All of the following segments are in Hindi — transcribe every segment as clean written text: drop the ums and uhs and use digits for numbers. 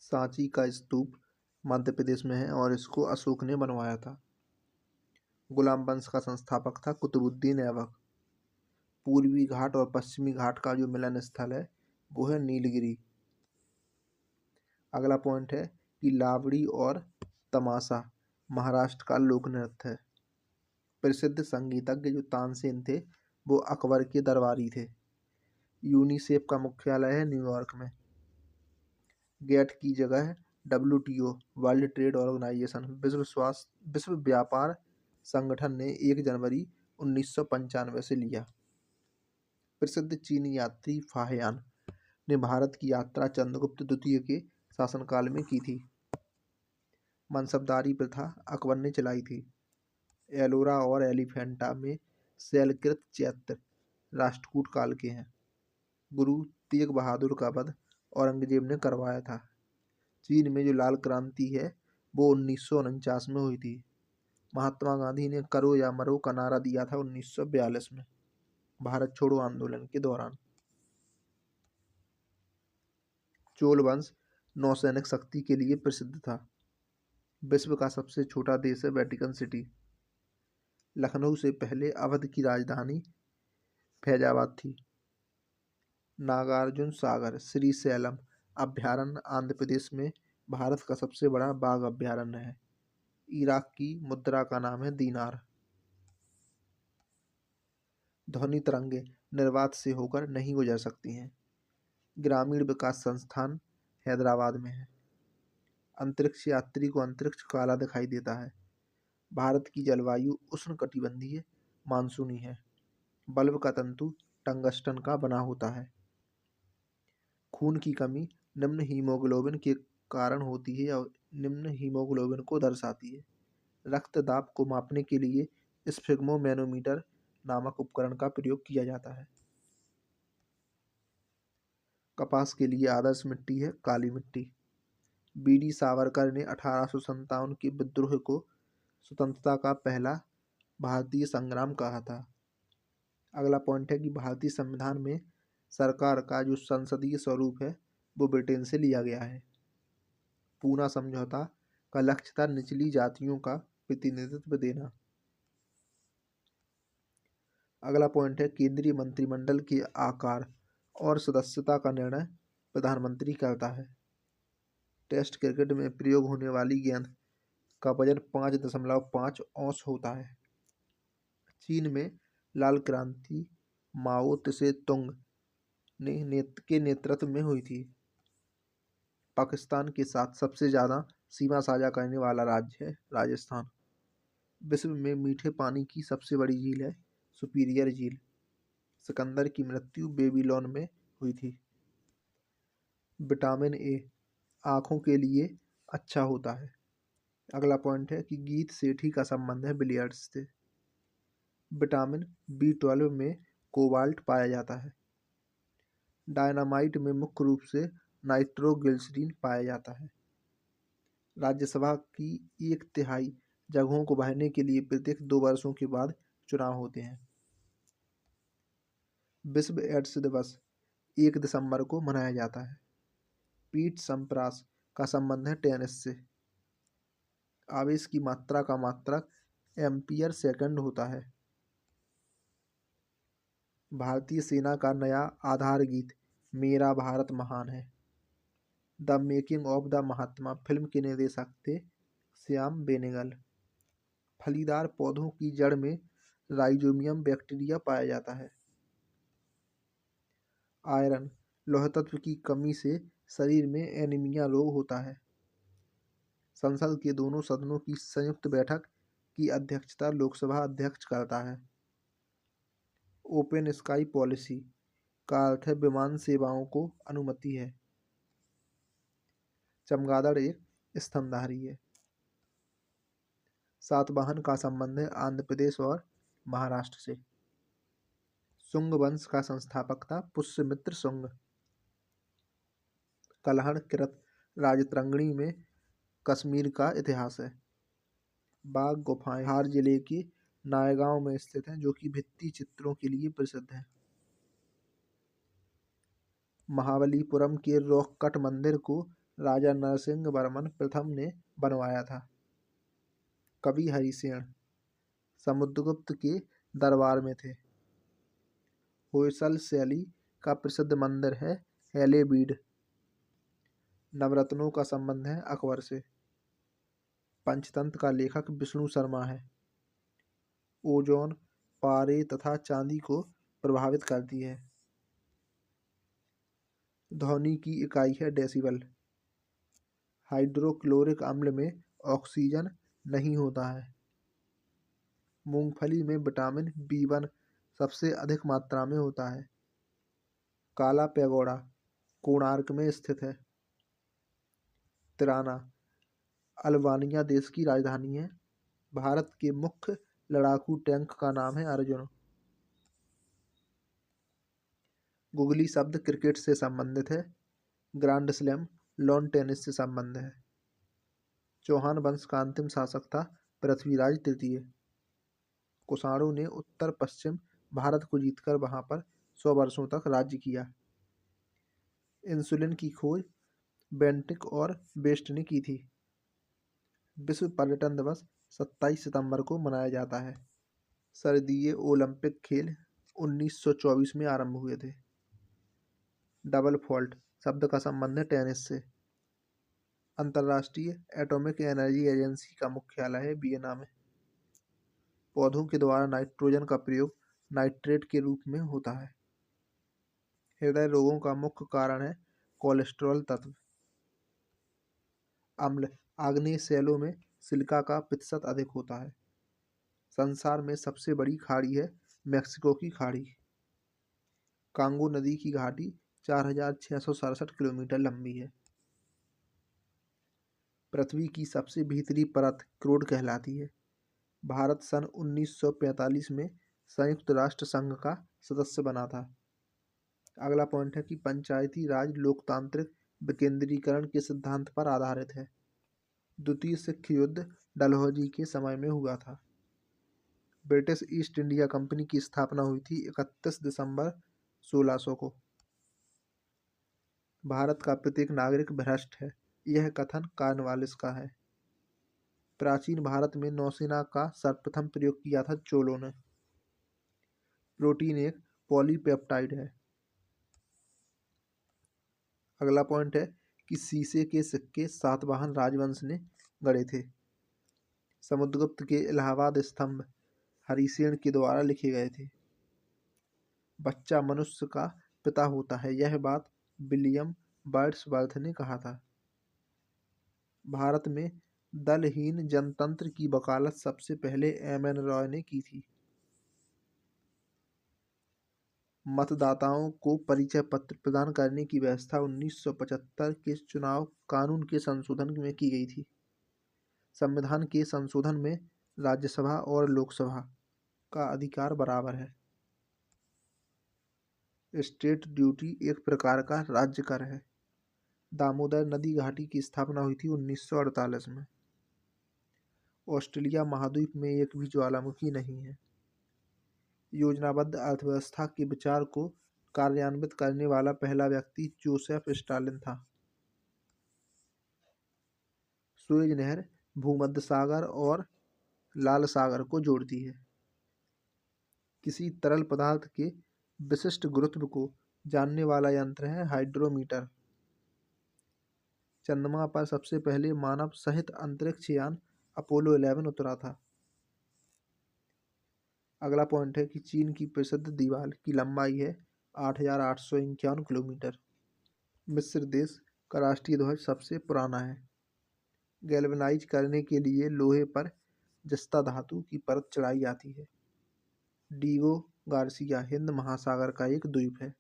सांची का स्तूप मध्य प्रदेश में है और इसको अशोक ने बनवाया था। गुलाम वंश का संस्थापक था कुतुबुद्दीन ऐबक। पूर्वी घाट और पश्चिमी घाट का जो मिलन स्थल है वो है नीलगिरी। अगला पॉइंट है कि लावड़ी और तमाशा महाराष्ट्र का लोक नृत्य है। प्रसिद्ध संगीतज्ञ जो तानसेन थे वो अकबर के दरबारी थे। यूनिसेफ का मुख्यालय है न्यूयॉर्क में। गेट की जगह है WTO वर्ल्ड ट्रेड ऑर्गेनाइजेशन। विश्व व्यापार संगठन ने 1 जनवरी 1995 से लिया। प्रसिद्ध चीनी यात्री फाहियान ने भारत की यात्रा चंद्रगुप्त द्वितीय के शासनकाल में की थी। मनसबदारी प्रथा अकबर ने चलाई थी। एलोरा और एलिफेंटा में शैलकृत चैत्य राष्ट्रकूट काल के हैं। गुरु तेग बहादुर का वध औरंगजेब ने करवाया था। चीन में जो लाल क्रांति है वो 1949 में हुई थी। महात्मा गांधी ने करो या मरो का नारा दिया था 1942 में भारत छोड़ो आंदोलन के दौरान। चोल वंश नौसैनिक शक्ति के लिए प्रसिद्ध था। विश्व का सबसे छोटा देश है वेटिकन सिटी। लखनऊ से पहले अवध की राजधानी फैजाबाद थी। नागार्जुन सागर श्रीशैलम अभयारण्य आंध्र प्रदेश में भारत का सबसे बड़ा बाघ अभयारण्य है। इराक की मुद्रा का नाम है दीनार। ध्वनि तरंगे निर्वात से होकर नहीं गुजर सकती हैं। ग्रामीण विकास संस्थान हैदराबाद में है। अंतरिक्ष यात्री को अंतरिक्ष काला दिखाई देता है। भारत की जलवायु उष्णकटिबंधीय मानसूनी है। बल्ब का तंतु टंगस्टन का बना होता है। खून की कमी निम्न हीमोग्लोबिन के कारण होती है और निम्न हीमोग्लोबिन को दर्शाती है। रक्त दाब को मापने के लिए स्फिग्मोमैनोमीटर नामक उपकरण का प्रयोग किया जाता है। कपास के लिए आदर्श मिट्टी है काली मिट्टी। BD सावरकर ने 1857 के विद्रोह को स्वतंत्रता का पहला भारतीय संग्राम कहा था। अगला पॉइंट है कि भारतीय संविधान में सरकार का जो संसदीय स्वरूप है वो ब्रिटेन से लिया गया है। पूना समझौता का लक्ष्य था निचली जातियों का प्रतिनिधित्व देना। अगला पॉइंट है केंद्रीय मंत्रिमंडल के आकार और सदस्यता का निर्णय प्रधानमंत्री करता है। टेस्ट क्रिकेट में प्रयोग होने वाली गेंद का वजन 5.5 औंस होता है। चीन में लाल क्रांति माओ त्से तुंग के नेतृत्व में हुई थी। पाकिस्तान के साथ सबसे ज़्यादा सीमा साझा करने वाला राज्य है राजस्थान। विश्व में मीठे पानी की सबसे बड़ी झील है सुपीरियर झील। सिकंदर की मृत्यु बेबीलोन में हुई थी। विटामिन ए आँखों के लिए अच्छा होता है। अगला पॉइंट है कि गीत सेठी का संबंध है बिलियर्ड्स से। विटामिन B12 में कोबाल्ट पाया जाता है। डायनामाइट में मुख्य रूप से नाइट्रोग्लिसरीन पाया जाता है। राज्यसभा की 1/3 जगहों को भरने के लिए प्रत्येक 2 वर्षों के बाद चुनाव होते हैं। विश्व एड्स दिवस 1 दिसंबर को मनाया जाता है। पीट सम्प्रास का संबंध है टेनिस से। आवेश की मात्रा का मात्रक एम्पियर सेकंड होता है। भारतीय सेना का नया आधार गीत मेरा भारत महान है। The making of the Mahatma film के निर्देशक थे श्याम बेनेगल। फलीदार पौधों की जड़ में राइजोबियम बैक्टीरिया पाया जाता है। आयरन लौह तत्व की कमी से शरीर में एनीमिया रोग होता है। संसद के दोनों सदनों की संयुक्त बैठक की अध्यक्षता लोकसभा अध्यक्ष करता है। ओपन स्काई पॉलिसी का अर्थ है विमान सेवाओं को अनुमति है। चमगादड़ एक स्तनधारी है। सातवाहन का संबंध है आंध्र प्रदेश और महाराष्ट्र से। शुंग वंश का संस्थापक था पुष्यमित्र शुंग। कलहड़ कृत राजतरंगिणी में कश्मीर का इतिहास है। बाघ गुफाएं बिहार जिले के नायगांव में स्थित हैं जो कि भित्ति चित्रों के लिए प्रसिद्ध है। महाबलीपुरम के रॉक कट मंदिर को राजा नरसिंह वर्मन प्रथम ने बनवाया था। कवि हरिसेन समुद्रगुप्त के दरबार में थे। होयसल शैली का प्रसिद्ध मंदिर है हैलेबीड। नवरत्नों का संबंध है अकबर से। पंचतंत्र का लेखक विष्णु शर्मा है। ओजोन पारे तथा चांदी को प्रभावित करती है। ध्वनि की इकाई है डेसिबल। हाइड्रोक्लोरिक अम्ल में ऑक्सीजन नहीं होता है। मूंगफली में विटामिन B1 सबसे अधिक मात्रा में होता है। काला पैगोडा कोणार्क में स्थित है। तिराना अल्बानिया देश की राजधानी है। भारत के मुख्य लड़ाकू टैंक का नाम है अर्जुन। गुगली शब्द क्रिकेट से संबंधित है। ग्रैंड स्लैम लॉन टेनिस से संबंध है। चौहान वंश का अंतिम शासक था पृथ्वीराज तृतीय। कुषाणों ने उत्तर पश्चिम भारत को जीतकर वहां पर 100 वर्षों तक राज्य किया। इंसुलिन की खोज बेंटिक और बेस्ट ने की थी। विश्व पर्यटन दिवस 27 सितंबर को मनाया जाता है। सर्दिये ओलंपिक खेल 1924 में आरंभ हुए थे। डबल फॉल्ट शब्द का संबंध है टेनिस से। अंतर्राष्ट्रीय एटॉमिक एनर्जी एजेंसी का मुख्यालय है वियना में। पौधों के द्वारा नाइट्रोजन का प्रयोग नाइट्रेट के रूप में होता है। हृदय रोगों का मुख्य कारण है कोलेस्ट्रॉल तत्व। अम्ल आग्नेय शैलों में सिलिका का प्रतिशत अधिक होता है। संसार में सबसे बड़ी खाड़ी है मैक्सिको की खाड़ी। कांगो नदी की घाटी 4667 किलोमीटर लंबी है। पृथ्वी की सबसे भीतरी परत क्रोड कहलाती है। भारत सन 1945 में संयुक्त राष्ट्र संघ का सदस्य बना था। अगला पॉइंट है कि पंचायती राज लोकतांत्रिक विकेंद्रीकरण के सिद्धांत पर आधारित है। द्वितीय सिख युद्ध डलहौजी के समय में हुआ था। ब्रिटिश ईस्ट इंडिया कंपनी की स्थापना हुई थी 31 दिसंबर 1600 को। भारत का प्रत्येक नागरिक भ्रष्ट है, यह कथन कार्नवालिस का है। प्राचीन भारत में नौसेना का सर्वप्रथम प्रयोग किया था चोलों ने। प्रोटीन एक पॉलीपेप्टाइड है। अगला पॉइंट है कि शीशे के सिक्के सातवाहन राजवंश ने गढ़े थे। समुद्रगुप्त के इलाहाबाद स्तंभ हरिसेन के द्वारा लिखे गए थे। बच्चा मनुष्य का पिता होता है, यह बात विलियम वर्ड्सवर्थ ने कहा था। भारत में दलहीन जनतंत्र की वकालत सबसे पहले M.N. रॉय ने की थी। मतदाताओं को परिचय पत्र प्रदान करने की व्यवस्था 1975 के चुनाव कानून के संशोधन में की गई थी। संविधान के संशोधन में राज्यसभा और लोकसभा का अधिकार बराबर है। स्टेट ड्यूटी एक प्रकार का राज्य कर है। दामोदर नदी घाटी की स्थापना हुई थी 1948 में। ऑस्ट्रेलिया महाद्वीप में एक भी ज्वालामुखी नहीं है। योजनाबद्ध अर्थव्यवस्था के विचार को कार्यान्वित करने वाला पहला व्यक्ति जोसेफ स्टालिन था। सुएज नहर भूमध्य सागर और लाल सागर को जोड़ती है। किसी तरल पदार्थ के विशिष्ट गुरुत्व को जानने वाला यंत्र है हाइड्रोमीटर। चंद्रमा पर सबसे पहले मानव सहित अंतरिक्ष यान अपोलो 11 उतरा था। अगला पॉइंट है कि चीन की प्रसिद्ध दीवार की लंबाई है 8851 किलोमीटर। मिस्र देश का राष्ट्रीय ध्वज सबसे पुराना है। गैल्वेनाइज करने के लिए लोहे पर जस्ता धातु की परत चढ़ाई जाती है। डीगो गार्सिया हिंद महासागर का एक द्वीप है।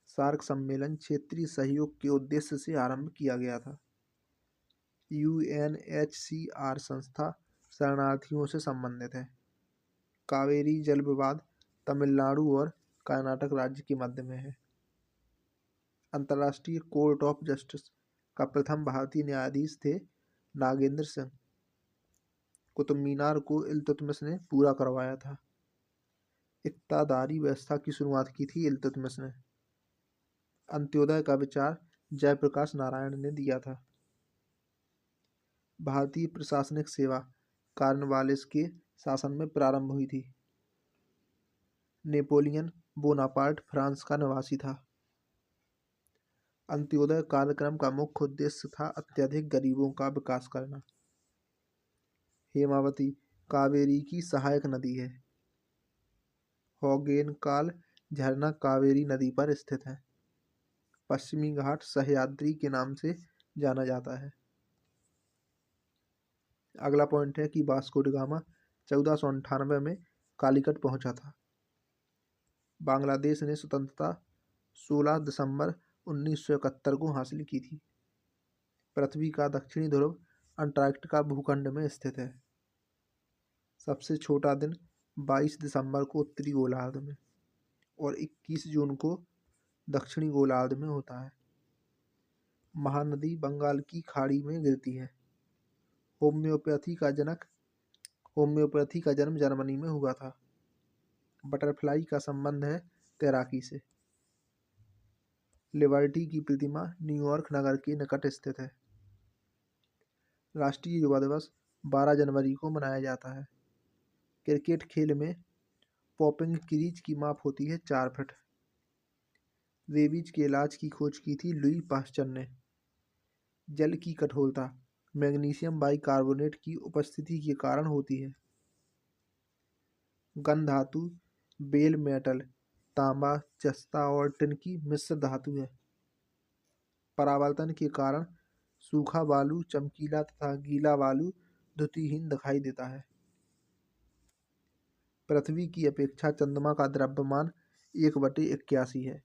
सार्क सम्मेलन क्षेत्रीय सहयोग के उद्देश्य से आरंभ किया गया था। UNHCR संस्था शरणार्थियों से संबंधित है। कावेरी जल विवाद तमिलनाडु और कर्नाटक राज्य के मध्य में है। अंतर्राष्ट्रीय कोर्ट ऑफ जस्टिस का प्रथम भारतीय न्यायाधीश थे नागेंद्र सिंह। कुतुब मीनार को इल्तुतमिश ने पूरा करवाया था। इक्तादारी व्यवस्था की शुरुआत की थी इल्तुतमिश ने। अंत्योदय का विचार जयप्रकाश नारायण ने दिया था। भारतीय प्रशासनिक सेवा कॉर्नवालिस के शासन में प्रारंभ हुई थी। नेपोलियन बोनापार्ट फ्रांस का निवासी था। अंत्योदय कार्यक्रम का मुख्य उद्देश्य था अत्यधिक गरीबों का विकास करना। हेमावती कावेरी की सहायक नदी है। होगेनकाल झरना कावेरी नदी पर स्थित है। पश्चिमी घाट सह्याद्री के नाम से जाना जाता है। अगला पॉइंट है कि वास्को डी गामा 1498 में कालीकट पहुंचा था। बांग्लादेश ने स्वतंत्रता 16 दिसंबर 1971 को हासिल की थी। पृथ्वी का दक्षिणी ध्रुव अंटार्कटिका भूखंड में स्थित है। सबसे छोटा दिन 22 दिसंबर को उत्तरी गोलार्ध में और 21 जून को दक्षिणी गोलार्ध में होता है। महानदी बंगाल की खाड़ी में गिरती है। होम्योपैथी का जन्म जर्मनी में हुआ था। बटरफ्लाई का संबंध है तैराकी से। लिबर्टी की प्रतिमा न्यूयॉर्क नगर के निकट स्थित है। राष्ट्रीय युवा दिवस 12 जनवरी को मनाया जाता है। क्रिकेट खेल में पॉपिंग क्रीज की माप होती है 4 फीट। रेबीज के इलाज की खोज की थी लुई पास्चर ने। जल की कठोरता मैग्नीशियम बाइकार्बोनेट की उपस्थिति के कारण होती है। गन धातु बेल मेटल तांबा, जस्ता और टिन की मिश्र धातु है। परावर्तन के कारण सूखा बालू चमकीला तथा गीला बालू द्युतिहीन दिखाई देता है। पृथ्वी की अपेक्षा चंद्रमा का द्रव्यमान 1/81 है।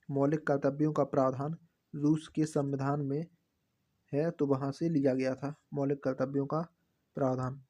मौलिक कर्तव्यों का प्रावधान रूस के संविधान में है तो वहां से लिया गया था मौलिक कर्तव्यों का प्रावधान।